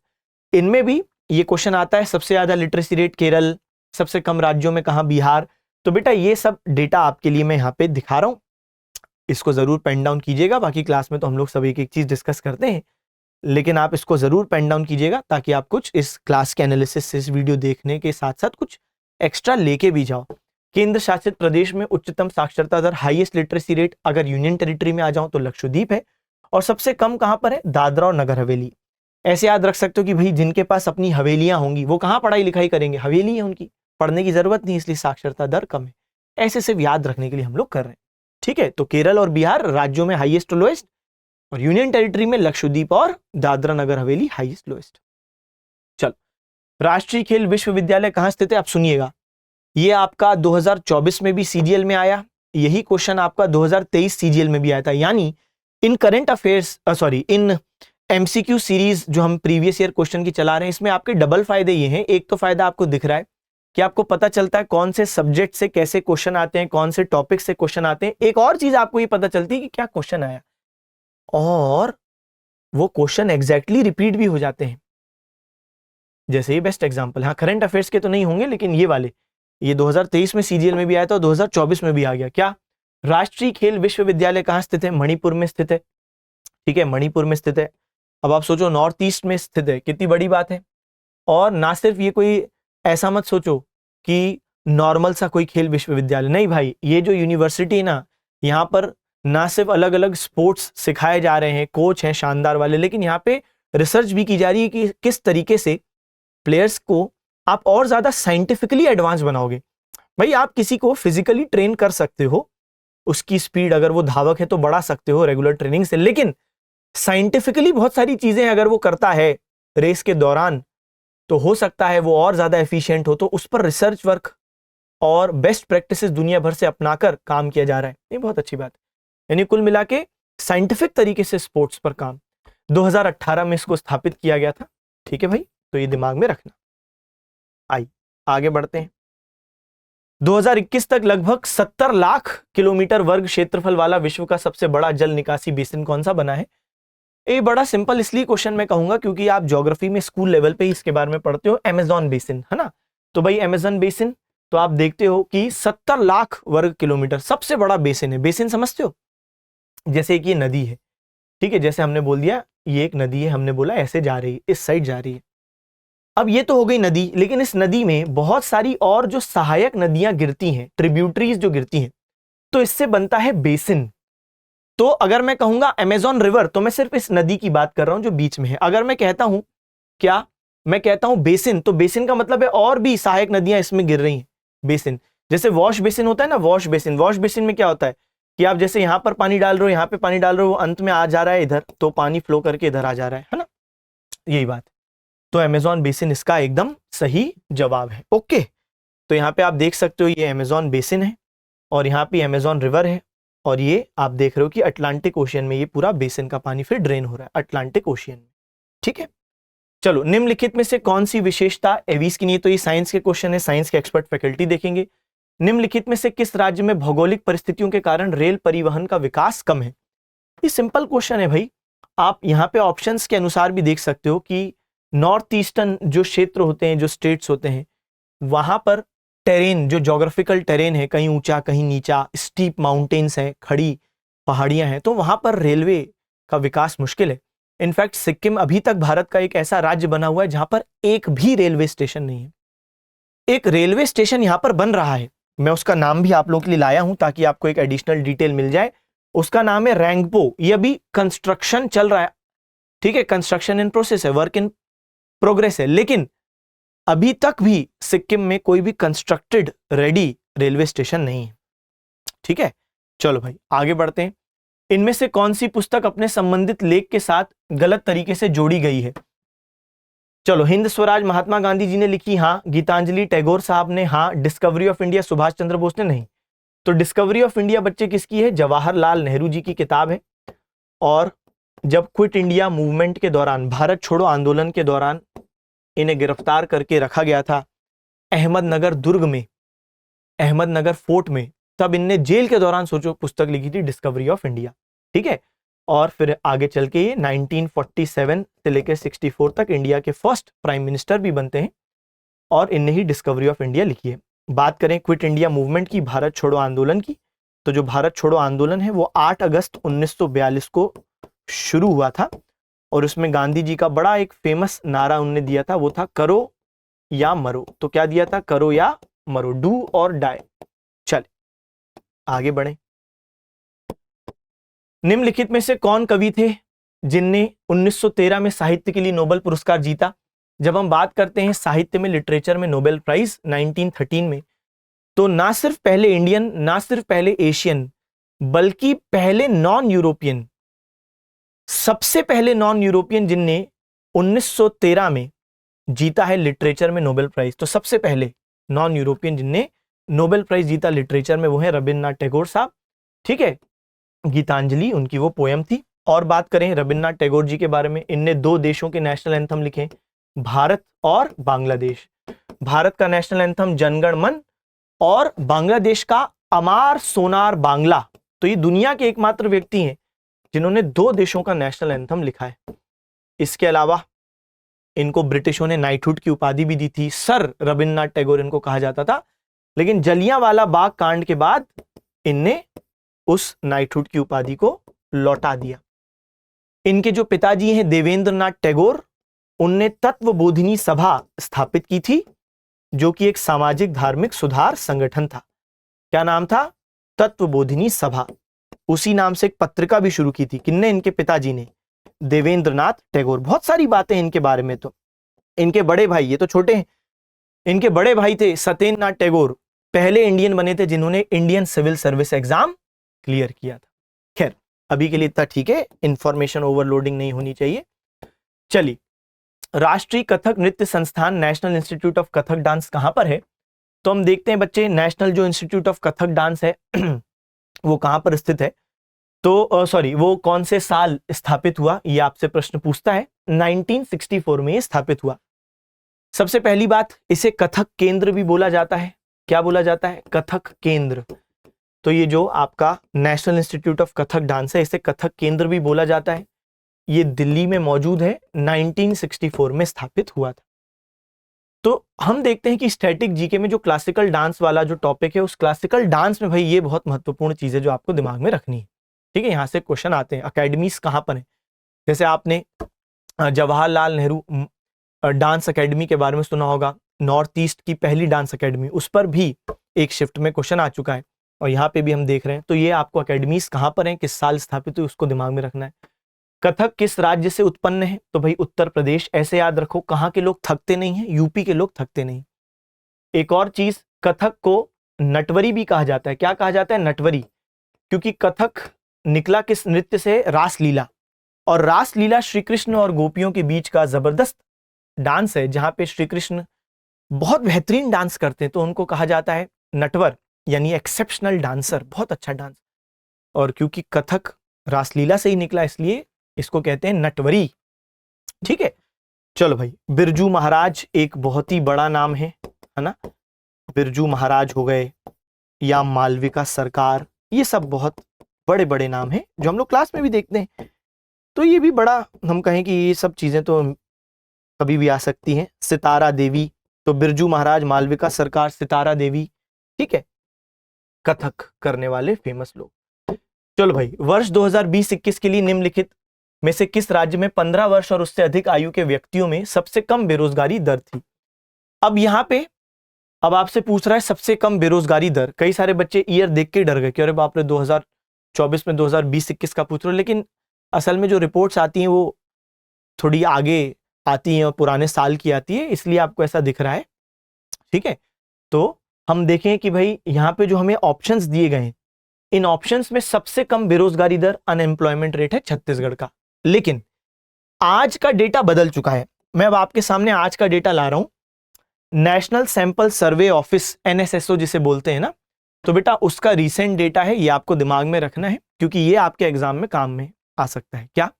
इनमें भी ये क्वेश्चन आता है सबसे ज्यादा लिटरेसी रेट केरल, सबसे कम राज्यों में कहां बिहार। तो बेटा ये सब डेटा आपके लिए मैं यहाँ पे दिखा रहा हूं, इसको जरूर पेन डाउन कीजिएगा। बाकी क्लास में तो हम लोग सब एक एक चीज डिस्कस करते हैं, लेकिन आप इसको जरूर पेन डाउन कीजिएगा ताकि आप कुछ इस क्लास के एनालिसिस से, इस वीडियो देखने के साथ साथ कुछ एक्स्ट्रा लेके भी जाओ। केंद्र शासित प्रदेश में उच्चतम साक्षरता दर, हाईएस्ट लिटरेसी रेट, अगर यूनियन टेरिटरी में आ जाओ तो लक्षद्वीप है, और सबसे कम कहां पर है, दादरा और नगर हवेली। ऐसे याद रख सकते हो कि भाई जिनके पास अपनी हवेलियां होंगी वो कहां पढ़ाई लिखाई करेंगे, हवेली है उनकी, पढ़ने की जरूरत नहीं, इसलिए साक्षरता दर कम है। ऐसे सिर्फ याद रखने के लिए हम लोग कर रहे हैं, ठीक है। तो केरल और बिहार राज्यों में हाईएस्ट और लोएस्ट, और यूनियन टेरिटरी में लक्षद्वीप और दादरा नगर हवेली हाईएस्ट लोएस्ट। चलो, राष्ट्रीय खेल विश्वविद्यालय कहां स्थित है, आप सुनिएगा। ये आपका 2024 में भी सीजीएल में आया, यही क्वेश्चन आपका 2023 सीजीएल में भी आया था। यानी in current affairs in MCQ series जो हम प्रीवियस ईयर क्वेश्चन की चला रहे हैं, इसमें आपके डबल फायदे ये हैं। एक तो फायदा आपको दिख रहा है कि आपको पता चलता है कौन से सब्जेक्ट से कैसे क्वेश्चन आते हैं, कौन से टॉपिक से क्वेश्चन आते हैं। एक और चीज आपको ये पता चलती है कि क्या क्वेश्चन आया, और वो क्वेश्चन एग्जैक्टली रिपीट भी हो जाते हैं। जैसे ये बेस्ट एग्जांपल, हाँ करंट अफेयर्स के तो नहीं होंगे, लेकिन ये वाले, ये 2023 में सीजीएल में भी आया था और 2024 में भी आ गया। क्या, राष्ट्रीय खेल विश्वविद्यालय कहां स्थित है, मणिपुर में स्थित है, ठीक है, मणिपुर में स्थित है। अब आप सोचो नॉर्थ ईस्ट में स्थित है, कितनी बड़ी बात है। और ना सिर्फ ये, कोई ऐसा मत सोचो कि नॉर्मल सा कोई खेल विश्वविद्यालय, नहीं भाई, ये जो यूनिवर्सिटी है ना, यहाँ पर ना सिर्फ अलग अलग स्पोर्ट्स सिखाए जा रहे हैं, कोच हैं शानदार वाले, लेकिन यहाँ पे रिसर्च भी की जा रही है कि किस तरीके से प्लेयर्स को आप और ज्यादा साइंटिफिकली एडवांस बनाओगे। भाई आप किसी को फिजिकली ट्रेन कर सकते हो, उसकी स्पीड अगर वो धावक है तो बढ़ा सकते हो रेगुलर ट्रेनिंग से, लेकिन साइंटिफिकली बहुत सारी चीजें अगर वो करता है रेस के दौरान, तो हो सकता है वो और ज्यादा एफिशिएंट हो। तो उस पर रिसर्च वर्क और बेस्ट प्रैक्टिसेस दुनिया भर से अपनाकर काम किया जा रहा है, ये बहुत अच्छी बात है। यानी कुल मिला के साइंटिफिक तरीके से स्पोर्ट्स पर काम 2018 में इसको स्थापित किया गया था, ठीक है भाई, तो ये दिमाग में रखना। आगे बढ़ते हैं। 2021 तक लगभग 70 लाख किलोमीटर वर्ग क्षेत्रफल वाला विश्व का सबसे बड़ा जल निकासी बेसिन कौन सा बना है। ये बड़ा सिंपल इसलिए क्वेश्चन मैं कहूंगा क्योंकि आप ज्योग्राफी में स्कूल लेवल पे ही इसके बारे में पढ़ते हो, अमेज़न बेसिन है ना। तो भाई अमेज़न बेसिन, तो आप देखते हो कि 70 लाख वर्ग किलोमीटर सबसे बड़ा बेसिन है। बेसिन समझते हो, जैसे एक ये नदी है, ठीक है, जैसे हमने बोल दिया ये एक नदी है, हमने बोला ऐसे जा रही है, इस साइड जा रही है। अब ये तो हो गई नदी, लेकिन इस नदी में बहुत सारी और जो सहायक नदियां गिरती हैं, ट्रिब्यूटरीज जो गिरती हैं, तो इससे बनता है बेसिन। तो अगर मैं कहूंगा अमेज़न रिवर, तो मैं सिर्फ इस नदी की बात कर रहा हूं जो बीच में है। अगर मैं कहता हूं, क्या मैं कहता हूं बेसिन, तो बेसिन का मतलब है और भी सहायक नदियां इसमें गिर रही हैं। बेसिन जैसे वॉश बेसिन होता है ना, वॉश बेसिन, वॉश बेसिन में क्या होता है कि आप जैसे यहां पर पानी डाल रहे हो, यहां पे पानी डाल रहे हो, वो अंत में आ जा रहा है इधर, तो पानी फ्लो करके इधर आ जा रहा है ना, यही बात। तो अमेज़न बेसिन इसका एकदम सही जवाब है। ओके, तो यहाँ पे आप देख सकते हो ये अमेज़न बेसिन है, और यहाँ पे अमेज़न रिवर है, और ये आप देख रहे हो कि अटलांटिक ओशियन में ये पूरा बेसिन का पानी फिर ड्रेन हो रहा है अटलांटिक ओशियन में, ठीक है। चलो, निम्नलिखित में से कौन सी विशेषता एवीज की नहीं है, तो ये साइंस के क्वेश्चन है, साइंस के एक्सपर्ट फैकल्टी देखेंगे। निम्नलिखित में से किस राज्य में भौगोलिक परिस्थितियों के कारण रेल परिवहन का विकास कम है। ये सिंपल क्वेश्चन है भाई, आप यहाँ पे ऑप्शंस के अनुसार भी देख सकते हो कि नॉर्थ ईस्टर्न जो क्षेत्र होते हैं, जो स्टेट्स होते हैं, वहां पर टेरेन, जो ज्योग्राफिकल टेरेन है, कहीं ऊंचा कहीं नीचा, स्टीप माउंटेन्स हैं, खड़ी पहाड़ियां हैं, तो वहां पर रेलवे का विकास मुश्किल है। इनफैक्ट सिक्किम अभी तक भारत का एक ऐसा राज्य बना हुआ है जहां पर एक भी रेलवे स्टेशन नहीं है। एक रेलवे स्टेशन यहां पर बन रहा है, मैं उसका नाम भी आप लोगों के लिए लाया हूं ताकि आपको एक एडिशनल डिटेल मिल जाए। उसका नाम है रैंगपो, ये अभी कंस्ट्रक्शन चल रहा है, ठीक है, कंस्ट्रक्शन इन प्रोसेस है, वर्क इन प्रोग्रेस है, लेकिन अभी तक भी सिक्किम में कोई भी कंस्ट्रक्टेड रेडी रेलवे स्टेशन नहीं है, ठीक है। चलो भाई आगे बढ़ते हैं। इनमें से कौन सी पुस्तक अपने संबंधित लेख के साथ गलत तरीके से जोड़ी गई है। चलो, हिंद स्वराज महात्मा गांधी जी ने लिखी, हाँ। गीतांजलि टैगोर साहब ने, हाँ। Discovery of India Subhash Chandra Bose ने, नहीं। तो डिस्कवरी ऑफ इंडिया बच्चे किसकी है? जवाहरलाल नेहरू जी की किताब है। और जब क्विट इंडिया मूवमेंट के दौरान, भारत छोड़ो आंदोलन के दौरान इन्हें गिरफ्तार करके रखा गया था अहमदनगर दुर्ग में, अहमदनगर फोर्ट में, तब इनने जेल के दौरान सोचो पुस्तक लिखी थी डिस्कवरी ऑफ इंडिया। ठीक है, और फिर आगे चल के ये 1947 से लेकर 64 तक इंडिया के फर्स्ट प्राइम मिनिस्टर भी बनते हैं और इनने ही डिस्कवरी ऑफ इंडिया लिखी है। बात करें क्विट इंडिया मूवमेंट की, भारत छोड़ो आंदोलन की, तो जो भारत छोड़ो आंदोलन है वो 8 अगस्त 1942 को शुरू हुआ था और उसमें गांधी जी का बड़ा एक फेमस नारा उन्होंने दिया था, वो था करो या मरो। तो क्या दिया था? करो या मरो, डू और डाई। चल आगे बढ़े। निम्नलिखित में से कौन कवि थे जिनने 1913 में साहित्य के लिए नोबेल पुरस्कार जीता? जब हम बात करते हैं साहित्य में, लिटरेचर में नोबेल प्राइज 1913 में, तो ना सिर्फ पहले इंडियन, ना सिर्फ पहले एशियन, बल्कि पहले नॉन यूरोपियन, सबसे पहले नॉन यूरोपियन जिनने 1913 में जीता है लिटरेचर में नोबेल प्राइज, तो सबसे पहले नॉन यूरोपियन जिनने नोबेल प्राइज जीता लिटरेचर में वो है रविन्द्रनाथ टैगोर साहब। ठीक है, गीतांजलि उनकी वो पोयम थी। और बात करें रविन्द्रनाथ टैगोर जी के बारे में, इनने 2 देशों के नेशनल एंथम लिखे, भारत और बांग्लादेश। भारत का नेशनल एंथम जनगण मन और बांग्लादेश का अमार सोनार बांग्ला। तो ये दुनिया के एकमात्र व्यक्ति हैं जिन्होंने 2 देशों का नेशनल एंथम लिखा है। इसके अलावा इनको ब्रिटिशों ने नाइटहुड की उपाधि भी दी थी, सर रविन्द्रनाथ टैगोर इनको कहा जाता था, लेकिन जलियांवाला बाग कांड के बाद इनने उस नाइटहुड की उपाधि को लौटा दिया। इनके जो पिताजी हैं देवेंद्रनाथ टैगोर, उनने तत्वबोधिनी सभा स्थापित की थी जो कि एक सामाजिक धार्मिक सुधार संगठन था। क्या नाम था? तत्वबोधिनी सभा। उसी नाम से एक पत्रिका भी शुरू की थी। किन्ने? इनके पिताजी ने, देवेंद्रनाथ टैगोर। बहुत सारी बातें इनके बारे में। तो इनके बड़े भाई, ये तो छोटे हैं, इनके बड़े भाई थे सत्येंद्रनाथ टैगोर, पहले इंडियन बने थे जिन्होंने Indian civil service exam clear किया था। खैर अभी के लिए इतना ठीक है, इंफॉर्मेशन ओवरलोडिंग नहीं होनी चाहिए। चलिए, राष्ट्रीय कथक नृत्य संस्थान national institute of Kathak dance कहां पर है? तो हम देखते हैं बच्चे, नेशनल जो इंस्टीट्यूट ऑफ कथक डांस है वो कहां पर स्थित है? तो सॉरी, वो कौन से साल स्थापित हुआ, ये आपसे प्रश्न पूछता है। 1964 में ये स्थापित हुआ। सबसे पहली बात, इसे कथक केंद्र भी बोला जाता है। क्या बोला जाता है? कथक केंद्र। तो ये जो आपका national institute of Kathak dance है, इसे कथक केंद्र भी बोला जाता है। ये दिल्ली में मौजूद है, 1964 में स्थापित हुआ था। तो हम देखते हैं कि स्टैटिक जीके में जो क्लासिकल डांस वाला जो टॉपिक है, उस क्लासिकल डांस में भाई ये बहुत महत्वपूर्ण चीज है जो आपको दिमाग में रखनी है। ठीक है, यहां से क्वेश्चन आते हैं। अकेडमीज कहां पर है? जैसे आपने जवाहरलाल नेहरू डांस अकेडमी के बारे में सुना होगा, नॉर्थ ईस्ट की पहली डांस अकेडमी, उस पर भी एक शिफ्ट में क्वेश्चन आ चुका है और यहाँ पे भी हम देख रहे हैं। तो ये आपको अकेडमीज कहां पर है, किस साल स्थापित हुई, उसको दिमाग में रखना है। कथक किस राज्य से उत्पन्न है? तो भाई उत्तर प्रदेश। ऐसे याद रखो, कहाँ के लोग थकते नहीं हैं? यूपी के लोग थकते नहीं। एक और चीज, कथक को नटवरी भी कहा जाता है। क्या कहा जाता है? नटवरी। क्योंकि कथक निकला किस नृत्य से? रासलीला। और रासलीला श्री कृष्ण और गोपियों के बीच का जबरदस्त डांस है, जहां पे श्री कृष्ण बहुत बेहतरीन डांस करते हैं, तो उनको कहा जाता है नटवर, यानी एक्सेप्शनल डांसर, बहुत अच्छा डांस। और क्योंकि कथक रासलीला से ही निकला, इसलिए इसको कहते हैं नटवरी। ठीक है, चलो भाई, बिरजू महाराज एक बहुत ही बड़ा नाम है ना? बिरजू महाराज हो गए या मालविका सरकार, ये सब बहुत बड़े बड़े नाम हैं जो हम लोग क्लास में भी देखते हैं। तो ये भी बड़ा, हम कहें कि ये सब चीजें तो कभी भी आ सकती हैं। सितारा देवी, तो बिरजू महाराज, मालविका सरकार, सितारा देवी। ठीक है, कथक करने वाले फेमस लोग। चलो भाई, वर्ष 2020-21 के लिए निम्नलिखित में से किस राज्य में 15 वर्ष और उससे अधिक आयु के व्यक्तियों में सबसे कम बेरोजगारी दर थी? अब यहां पे अब आपसे पूछ रहा है सबसे कम बेरोजगारी दर। कई सारे बच्चे ईयर देख के डर गए कि अरे बाप रे, 2024 में 2020-21 का पूछ रहे हो, लेकिन असल में जो रिपोर्ट्स आती हैं वो थोड़ी आगे आती हैं और पुराने साल की आती है, इसलिए आपको ऐसा दिख रहा है। ठीक है, तो हम देखें कि भाई यहाँ पे जो हमें ऑप्शंस दिए गए हैं, इन ऑप्शंस में सबसे कम बेरोजगारी दर, अनएम्प्लॉयमेंट रेट है छत्तीसगढ़ का। लेकिन आज का डेटा बदल चुका है। मैं अब आपके सामने आज का डेटा ला रहा हूं। National sample survey office, NSSO जिसे बोलते हैं ना, तो बेटा उसका रीसेंट डेटा है, ये आपको दिमाग में रखना है क्योंकि ये आपके एग्जाम में काम में आ सकता है। क्या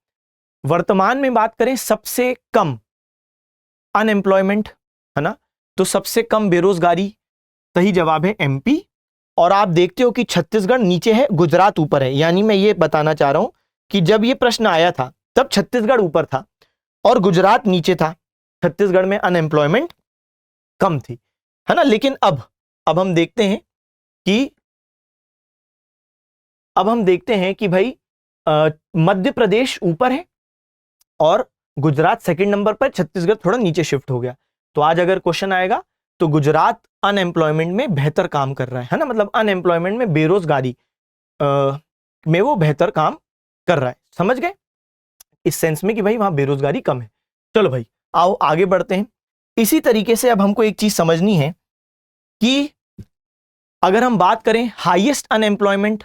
वर्तमान में बात करें सबसे कम अनएम्प्लॉयमेंट, है ना, तो सबसे कम बेरोजगारी, सही जवाब है एमपी। और आप देखते हो कि छत्तीसगढ़ नीचे है, गुजरात ऊपर है। यानी मैं ये बताना चाह रहा हूं कि जब ये प्रश्न आया था तब छत्तीसगढ़ ऊपर था और गुजरात नीचे था। छत्तीसगढ़ में अनएम्प्लॉयमेंट कम थी, है ना। लेकिन अब हम देखते हैं कि भाई मध्य प्रदेश ऊपर है और गुजरात सेकंड नंबर पर, छत्तीसगढ़ थोड़ा नीचे शिफ्ट हो गया। तो आज अगर क्वेश्चन आएगा तो गुजरात अनएम्प्लॉयमेंट में बेहतर काम कर रहा है ना, मतलब अनएम्प्लॉयमेंट में, बेरोजगारी में वो बेहतर काम कर रहा है। समझ गए इस सेंस में कि भाई वहां बेरोजगारी कम है। चलो भाई आओ आगे बढ़ते हैं। इसी तरीके से अब हमको एक चीज समझनी है कि अगर हम बात करें हाईएस्ट अनएम्प्लॉयमेंट,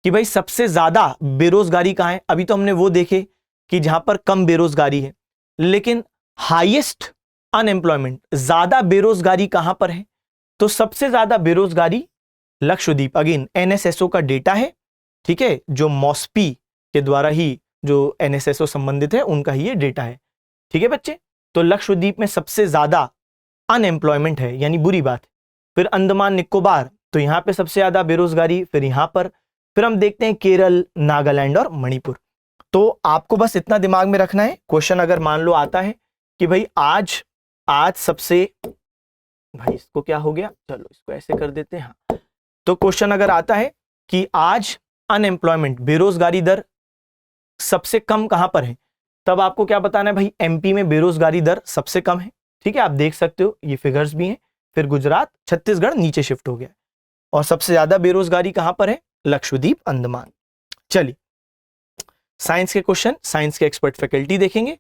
कि भाई सबसे ज्यादा बेरोजगारी कहां है। अभी तो हमने वो देखे कि जहां पर कम बेरोजगारी है, लेकिन हाईएस्ट अनएम्प्लॉयमेंट, ज्यादा बेरोजगारी कहां पर है। तो सबसे ज्यादा बेरोजगारी लक्षद्वीप, अगेन एनएसएसओ का डेटा है, ठीक है, जो मॉस्पी के द्वारा ही जो एनएसएसओ संबंधित है उनका ही ये डेटा है। ठीक है बच्चे, तो लक्षद्वीप में सबसे ज्यादा अनएम्प्लॉयमेंट है, यानी बुरी बात है। फिर अंडमान निकोबार, तो यहां पे सबसे ज्यादा बेरोजगारी, फिर यहां पर, फिर हम देखते हैं केरल, नागालैंड और मणिपुर। तो आपको बस इतना दिमाग में रखना है, क्वेश्चन अगर मान लो आता है कि भाई आज सबसे, भाई इसको क्या हो गया, चलो इसको ऐसे कर देते हैं। हाँ, तो क्वेश्चन अगर आता है कि आज अनएम्प्लॉयमेंट, बेरोजगारी दर सबसे कम कहां पर है, तब आपको क्या बताना है भाई, एमपी में बेरोजगारी दर सबसे कम है। ठीक है, आप देख सकते हो ये फिगर्स भी हैं। फिर गुजरात, छत्तीसगढ़ नीचे शिफ्ट हो गया और सबसे ज्यादा बेरोजगारी कहां पर है, लक्षद्वीप, अंडमान। चलिए साइंस के क्वेश्चन, साइंस के एक्सपर्ट फैकल्टी देखेंगे।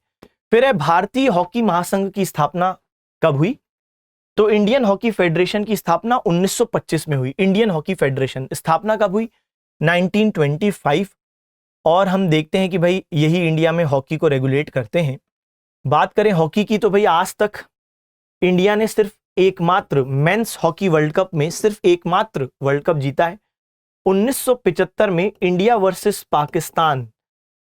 फिर है भारतीय हॉकी महासंघ की स्थापना कब हुई। तो इंडियन हॉकी फेडरेशन की स्थापना 1925 में हुई। इंडियन हॉकी फेडरेशन स्थापना कब हुई, 1925। और हम देखते हैं कि भाई यही इंडिया में हॉकी को रेगुलेट करते हैं। बात करें हॉकी की तो भाई आज तक इंडिया ने सिर्फ एकमात्र मेंस हॉकी वर्ल्ड कप में सिर्फ एकमात्र वर्ल्ड कप जीता है 1975 में, इंडिया वर्सेस पाकिस्तान,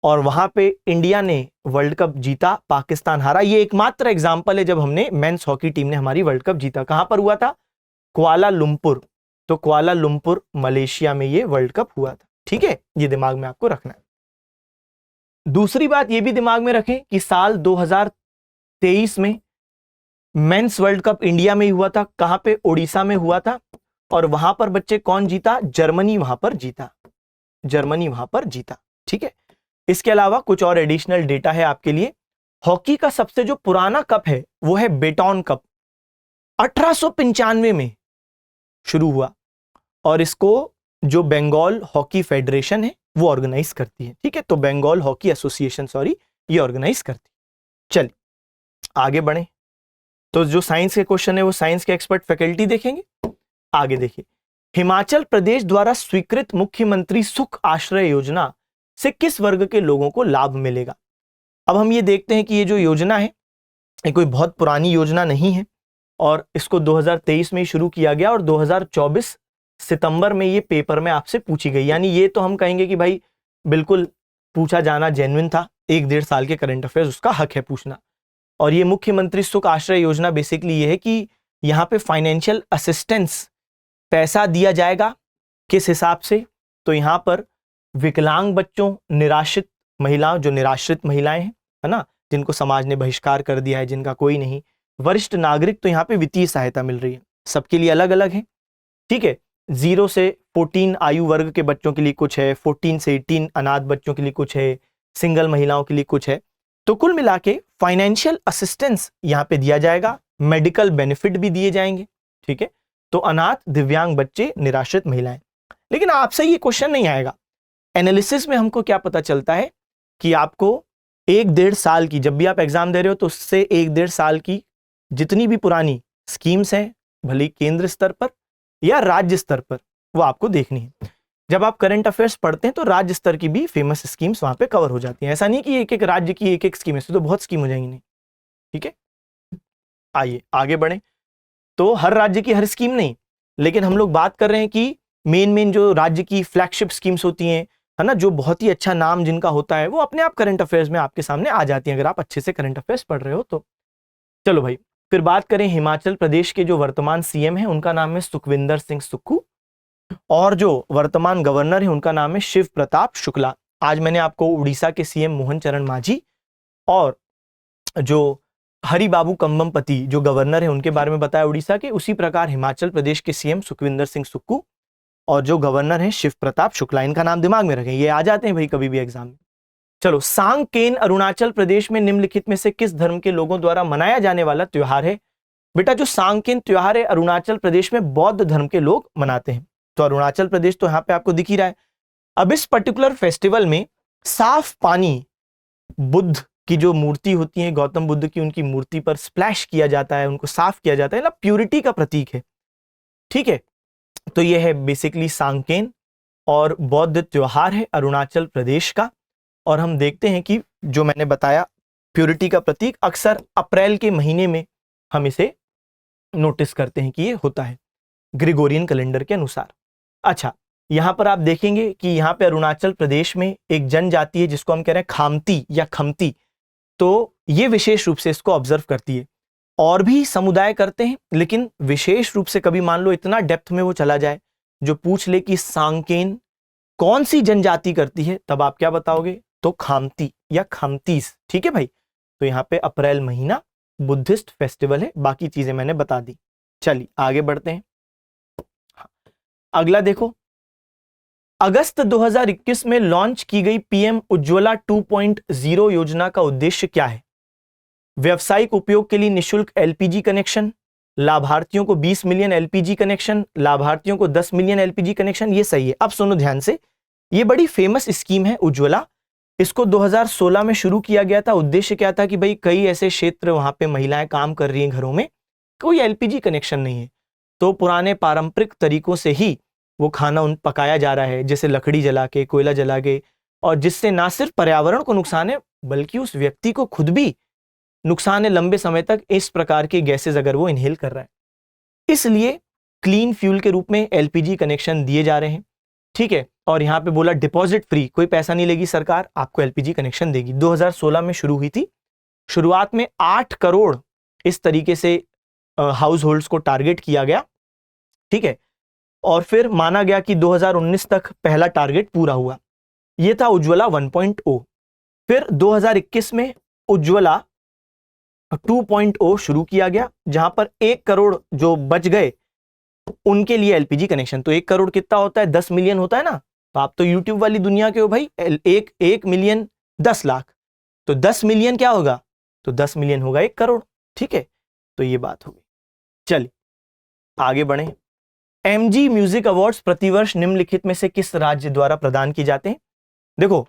और वहां पे इंडिया ने वर्ल्ड कप जीता, पाकिस्तान हारा। ये एकमात्र एग्जांपल है जब हमने मेंस हॉकी टीम ने हमारी वर्ल्ड कप जीता। कहां पर हुआ था, कुआलालंपुर। तो कुआलालंपुर मलेशिया में ये वर्ल्ड कप हुआ था। ठीक है, ये दिमाग में आपको रखना है। दूसरी बात ये भी दिमाग में रखें कि साल 2023 में मेंस वर्ल्ड कप इंडिया में ही हुआ था। कहां पे, ओडिशा में हुआ था। और वहां पर बच्चे कौन जीता, जर्मनी वहां पर जीता, जर्मनी वहां पर जीता। ठीक है, इसके अलावा कुछ और एडिशनल डेटा है आपके लिए। हॉकी का सबसे जो पुराना कप है वो है बेटन कप, 1895 में शुरू हुआ और इसको जो बंगाल हॉकी फेडरेशन है वो ऑर्गेनाइज करती है। ठीक है, तो बंगाल हॉकी एसोसिएशन, सॉरी, ये ऑर्गेनाइज करती है। चलिए आगे बढ़े। तो जो साइंस के क्वेश्चन है वो साइंस के एक्सपर्ट फैकल्टी देखेंगे। आगे देखिए, हिमाचल प्रदेश द्वारा स्वीकृत मुख्यमंत्री सुख आश्रय योजना से किस वर्ग के लोगों को लाभ मिलेगा। अब हम ये देखते हैं कि ये जो योजना है ये कोई बहुत पुरानी योजना नहीं है और इसको 2023 में ही शुरू किया गया और 2024 सितंबर में ये पेपर में आपसे पूछी गई। यानी ये तो हम कहेंगे कि भाई बिल्कुल पूछा जाना जेन्युइन था, 1-1.5 साल के करंट अफेयर्स, उसका हक है पूछना। और ये मुख्यमंत्री सुख आश्रय योजना बेसिकली ये है कि यहाँ पे फाइनेंशियल असिस्टेंस, पैसा दिया जाएगा किस हिसाब से, तो यहाँ पर विकलांग बच्चों, निराश्रित महिलाओं, जो निराश्रित महिलाएं हैं, है ना, जिनको समाज ने बहिष्कार कर दिया है, जिनका कोई नहीं, वरिष्ठ नागरिक, तो यहाँ पे वित्तीय सहायता मिल रही है। सबके लिए अलग अलग है। ठीक है, 0 से 14 आयु वर्ग के बच्चों के लिए कुछ है, 14 से 18 अनाथ बच्चों के लिए कुछ है, सिंगल महिलाओं के लिए कुछ है। तो कुल मिला के फाइनेंशियल असिस्टेंस यहाँ पे दिया जाएगा, मेडिकल बेनिफिट भी दिए जाएंगे। ठीक है, तो अनाथ, दिव्यांग बच्चे, निराश्रित महिलाएं। लेकिन आपसे ये क्वेश्चन नहीं आएगा। एनालिसिस में हमको क्या पता चलता है कि आपको 1-1.5 साल की, जब भी आप एग्जाम दे रहे हो तो उससे 1-1.5 साल की जितनी भी पुरानी स्कीम्स हैं, भले केंद्र स्तर पर या राज्य स्तर पर, वो आपको देखनी है। जब आप करंट अफेयर्स पढ़ते हैं तो राज्य स्तर की भी फेमस स्कीम्स वहां पे कवर हो जाती हैं। ऐसा नहीं कि एक एक राज्य की एक एक स्कीम है, तो बहुत स्कीम हो जाएंगी नहीं। ठीक है, आइए आगे बढ़े। तो हर राज्य की हर स्कीम नहीं, लेकिन हम लोग बात कर रहे हैं कि मेन मेन जो राज्य की फ्लैगशिप स्कीम्स होती हैं, है ना, जो बहुत ही अच्छा नाम जिनका होता है, वो अपने आप करंट अफेयर्स में आपके सामने आ जाती हैं अगर आप अच्छे से करंट अफेयर्स पढ़ रहे हो तो। चलो भाई, फिर बात करें हिमाचल प्रदेश के जो वर्तमान सीएम है उनका नाम है सुखविंदर सिंह सुक्खू, और जो वर्तमान गवर्नर है उनका नाम है शिव प्रताप शुक्ला। आज मैंने आपको उड़ीसा के सीएम मोहन चरण मांझी और जो हरिबाबू कंबमपति जो गवर्नर है उनके बारे में बताया उड़ीसा के, उसी प्रकार हिमाचल प्रदेश के सीएम सुखविंदर सिंह सुक्खू और जो गवर्नर है शिव प्रताप शुक्ला, इनका नाम दिमाग में रखें, ये आ जाते हैं भाई कभी भी एग्जाम में। चलो, सांगकेन अरुणाचल प्रदेश में निम्नलिखित में से किस धर्म के लोगों द्वारा मनाया जाने वाला त्योहार है? बेटा, जो सांगकेन त्योहार है अरुणाचल प्रदेश में बौद्ध धर्म के लोग मनाते हैं। तो अरुणाचल प्रदेश तो यहां पे आपको दिख ही रहा है। अब इस पर्टिकुलर फेस्टिवल में साफ पानी बुद्ध की जो मूर्ति होती है, गौतम बुद्ध की, उनकी मूर्ति पर स्प्लैश किया जाता है, उनको साफ किया जाता है ना, प्यूरिटी का प्रतीक है। ठीक है, तो यह है बेसिकली सांगकेन और बौद्ध त्योहार है अरुणाचल प्रदेश का। और हम देखते हैं कि जो मैंने बताया प्यूरिटी का प्रतीक, अक्सर अप्रैल के महीने में हम इसे नोटिस करते हैं कि ये होता है ग्रेगोरियन कैलेंडर के अनुसार। अच्छा, यहां पर आप देखेंगे कि यहां पे अरुणाचल प्रदेश में एक जनजाति है जिसको हम कह रहे हैं खामती या खमती, तो ये विशेष रूप से इसको ऑब्जर्व करती है। और भी समुदाय करते हैं, लेकिन विशेष रूप से कभी मान लो इतना डेप्थ में वो चला जाए जो पूछ ले कि सांगकेन कौन सी जनजाति करती है, तब आप क्या बताओगे? तो खामती या खमतीस। ठीक है भाई, तो यहाँ पे अप्रैल महीना बुद्धिस्ट फेस्टिवल है, बाकी चीजें मैंने बता दी। चलिए आगे बढ़ते हैं। अगला देखो, अगस्त 2021 में लॉन्च की गई पीएम उज्ज्वला 2.0 योजना का उद्देश्य क्या है? व्यवसायिक उपयोग के लिए निशुल्क एलपीजी कनेक्शन, लाभार्थियों को 20 मिलियन एलपीजी कनेक्शन, लाभार्थियों को 10 मिलियन एलपीजी कनेक्शन। ये सही है। अब सुनो ध्यान से, ये बड़ी फेमस स्कीम है उज्ज्वला। इसको 2016 में शुरू किया गया था। उद्देश्य क्या था कि भाई कई ऐसे क्षेत्र वहां पे महिलाएं काम कर रही हैं घरों में, कोई एलपीजी कनेक्शन नहीं है, तो पुराने पारंपरिक तरीकों से ही वो खाना उन पकाया जा रहा है, जैसे लकड़ी जला के, कोयला जला के, और जिससे ना सिर्फ पर्यावरण को नुकसान है बल्कि उस व्यक्ति को खुद भी नुकसान है लंबे समय तक, इस प्रकार के गैसेज अगर वो इनहेल कर रहा है। इसलिए क्लीन फ्यूल के रूप में एलपीजी कनेक्शन दिए जा रहे हैं। ठीक है, और यहां पे बोला डिपॉजिट फ्री, कोई पैसा नहीं लेगी सरकार, आपको एलपीजी कनेक्शन देगी। 2016 में शुरू हुई थी। शुरुआत में 8 करोड़ इस तरीके से हाउस होल्ड्स को टारगेट किया गया। ठीक है, और फिर माना गया कि 2019 तक पहला टारगेट पूरा हुआ। यह था उज्ज्वला 1.0। फिर 2021 में उज्ज्वला 2.0 शुरू किया गया, जहां पर 1 करोड़ जो बच गए उनके लिए एलपीजी कनेक्शन। तो 1 करोड़ कितना होता है? 10 मिलियन होता है ना। तो आप तो यूट्यूब वाली दुनिया के हो भाई। 1 मिलियन 10 लाख, तो 10 मिलियन क्या होगा? तो 10 मिलियन होगा 1 करोड़। ठीक है, तो ये बात होगी। चलिए आगे बढ़े। एमजी म्यूजिक अवार्ड्स प्रतिवर्ष निम्नलिखित में से किस राज्य द्वारा प्रदान किए जाते हैं? देखो,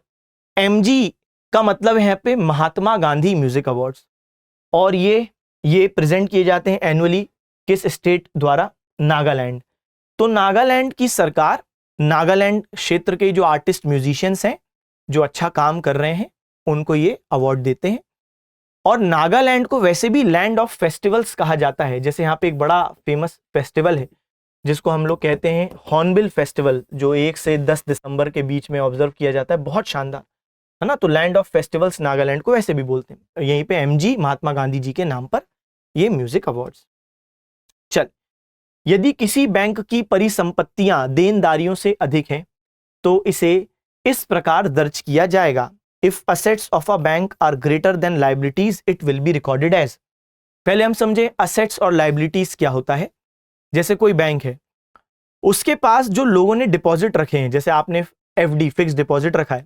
एमजी का मतलब है यहाँ पे महात्मा गांधी म्यूजिक अवार्ड्स, और ये प्रेजेंट किए जाते हैं एनुअली किस स्टेट द्वारा? नागालैंड। तो नागालैंड की सरकार नागालैंड क्षेत्र के जो आर्टिस्ट म्यूजिशियंस हैं जो अच्छा काम कर रहे हैं उनको ये अवार्ड देते हैं। और नागालैंड को वैसे भी लैंड ऑफ फेस्टिवल्स कहा जाता है। जैसे यहाँ पे एक बड़ा फेमस फेस्टिवल है जिसको हम लोग कहते हैं हॉर्नबिल फेस्टिवल, जो 1 से 10 दिसंबर के बीच में ऑब्जर्व किया जाता है, बहुत शानदार है ना। तो लैंड ऑफ फेस्टिवल्स नागालैंड को वैसे भी बोलते हैं। यहीं पे एमजी महात्मा गांधी जी के नाम पर ये म्यूजिक अवार्ड्स। चल, यदि किसी बैंक की परिसंपत्तियां देनदारियों से अधिक हैं तो इसे इस प्रकार दर्ज किया जाएगा। If assets of a bank are greater than liabilities it will be recorded as. पहले हम समझे असेट्स और लायबिलिटीज क्या होता है। जैसे कोई बैंक है, उसके पास जो लोगों ने डिपॉजिट रखे हैं, जैसे आपने एफडी फिक्स डिपॉजिट रखा है,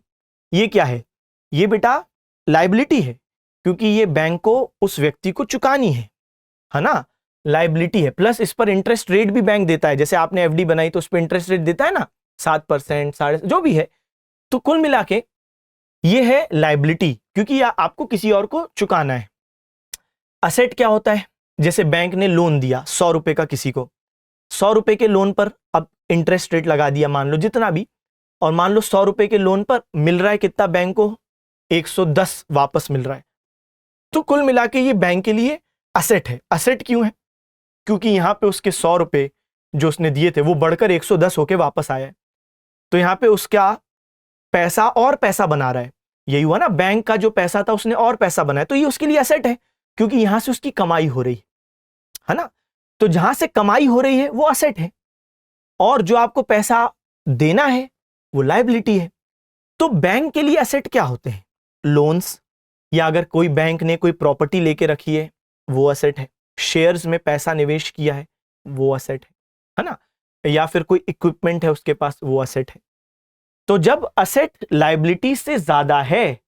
ये क्या है? ये बेटा लायबिलिटी है, क्योंकि ये बैंक को उस व्यक्ति को चुकानी है ना, लायबिलिटी है। प्लस इस पर इंटरेस्ट रेट भी बैंक देता है। जैसे आपने एफडी बनाई तो उस पर इंटरेस्ट रेट देता है ना, 7%, साढ़े जो भी है। तो कुल मिला के ये है लायबिलिटी, क्योंकि आपको किसी और को चुकाना है। असेट क्या होता है? जैसे बैंक ने लोन दिया 100 रुपए का किसी को, 100 रुपए के लोन पर अब इंटरेस्ट रेट लगा दिया मान लो जितना भी, और मान लो 100 रुपए के लोन पर मिल रहा है कितना बैंक को? 110 वापस मिल रहा है। तो कुल मिला के ये बैंक के लिए असेट है। असेट क्यों है? क्योंकि यहां पे उसके 100 रुपए जो उसने दिए थे वो बढ़कर 110 होके वापस आया है। तो यहाँ पे उसका पैसा और पैसा बना रहा है। यही हुआ ना, बैंक का जो पैसा था उसने और पैसा बनाया, तो ये उसके लिए एसेट है क्योंकि यहां से उसकी कमाई हो रही है ना। तो जहां से कमाई हो रही है वो एसेट है, और जो आपको पैसा देना है वो लायबिलिटी है। तो बैंक के लिए एसेट क्या होते हैं? लोन्स, या अगर कोई बैंक ने कोई प्रॉपर्टी लेके रखी है वो एसेट है। शेयर्स में पैसा निवेश किया है वो एसेट है ना, या फिर कोई इक्विपमेंट है उसके पास वो एसेट है। तो जब एसेट लायबिलिटी से ज्यादा है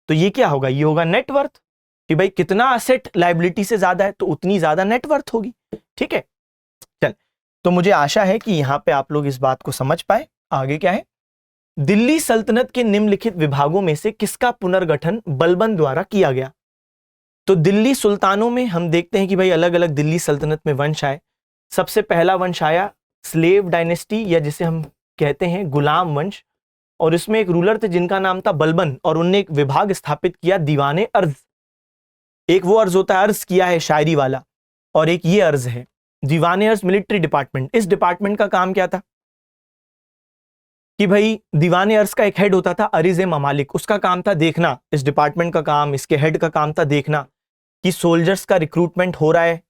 तो ये क्या होगा? ये होगा नेटवर्थ, कि भाई कितना एसेट लायबिलिटी से ज्यादा है तो उतनी ज्यादा नेटवर्थ होगी। ठीक है, चल, तो मुझे आशा है कि यहां पे आप लोग इस बात को समझ पाए। आगे क्या है? दिल्ली सल्तनत के निम्नलिखित विभागों में से किसका पुनर्गठन बलबन द्वारा किया गया? तो दिल्ली सुल्तानों में हम देखते हैं कि भाई अलग अलग दिल्ली सल्तनत में वंश आए। सबसे पहला वंश आया स्लेव डायनेस्टी, या जिसे हम कहते हैं गुलाम वंश, और इसमें एक रूलर थे जिनका नाम था बलबन, और उनने एक विभाग स्थापित किया दीवाने अर्ज। एक वो अर्ज होता है अर्ज किया है शायरी वाला, और एक ये अर्ज है दीवाने अर्ज मिलिट्री डिपार्टमेंट। इस डिपार्टमेंट का काम क्या था कि भाई दीवाने अर्ज का एक हेड होता था अरिज ए ममालिक, उसका काम था देखना, इस डिपार्टमेंट का काम, इसके हेड का काम था देखना कि सोल्जर्स का रिक्रूटमेंट हो रहा है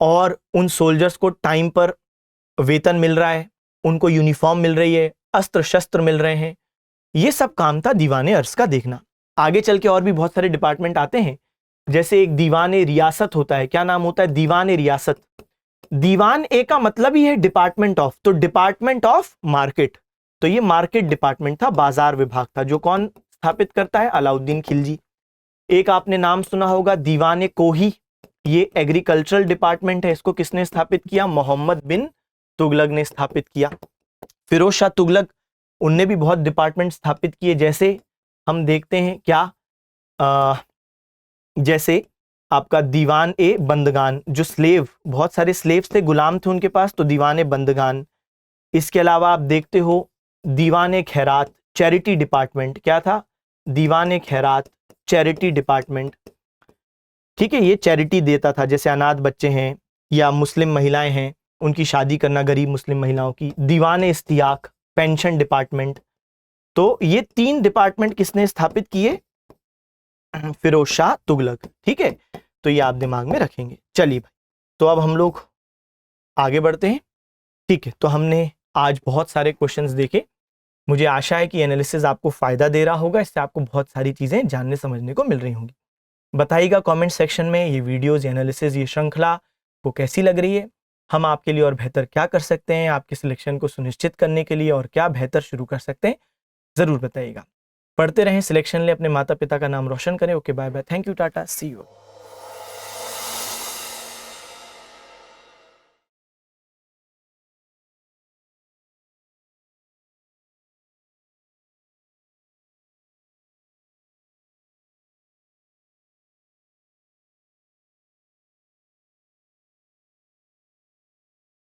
और उन सोल्जर्स को टाइम पर वेतन मिल रहा है, उनको यूनिफॉर्म मिल रही है, अस्त्र शस्त्र मिल रहे हैं। ये सब काम था दीवाने अर्ज का देखना। आगे चल के और भी बहुत सारे डिपार्टमेंट आते हैं, जैसे एक दीवाने रियासत होता है। क्या नाम होता है? दीवाने रियासत। दीवान ए का मतलब ही है डिपार्टमेंट ऑफ, तो डिपार्टमेंट ऑफ मार्केट, तो ये मार्केट डिपार्टमेंट था, बाजार विभाग था, जो कौन स्थापित करता है? अलाउद्दीन खिलजी। एक आपने नाम सुना होगा दीवाने कोही, ये एग्रीकल्चरल डिपार्टमेंट है, इसको किसने स्थापित किया? मोहम्मद बिन तुगलक ने स्थापित किया। फिरोज शाह तुगलक, उनने भी बहुत डिपार्टमेंट स्थापित किए, जैसे हम देखते हैं क्या जैसे आपका दीवान ए बंदगान, जो स्लेव, बहुत सारे स्लेव्स थे, गुलाम थे उनके पास, तो दीवान ए बंदगान। इसके अलावा आप देखते हो दीवान ए खैरात, चैरिटी डिपार्टमेंट। क्या था? दीवान ए खैरात, चैरिटी डिपार्टमेंट। ठीक है, ये चैरिटी देता था, जैसे अनाथ बच्चे हैं या मुस्लिम महिलाएं हैं, उनकी शादी करना, गरीब मुस्लिम महिलाओं की। दीवान ए इस्तियाक, पेंशन डिपार्टमेंट। तो ये 3 डिपार्टमेंट किसने स्थापित किए? फिरोज शाह तुगलक। ठीक है, तो ये आप दिमाग में रखेंगे। चलिए भाई, तो अब हम लोग आगे बढ़ते हैं। ठीक है, तो हमने आज बहुत सारे क्वेश्चंस देखे। मुझे आशा है कि एनालिसिस आपको फायदा दे रहा होगा, इससे आपको बहुत सारी चीजें जानने समझने को मिल रही होंगी। बताइएगा कमेंट सेक्शन में ये वीडियोस, एनालिसिस, ये श्रृंखला को कैसी लग रही है, हम आपके लिए और बेहतर क्या कर सकते हैं, आपके सिलेक्शन को सुनिश्चित करने के लिए और क्या बेहतर शुरू कर सकते हैं, जरूर बताइएगा। पढ़ते रहें, सिलेक्शन ले, अपने माता पिता का नाम रोशन करें। Okay, bye bye, thank you, tata, see you.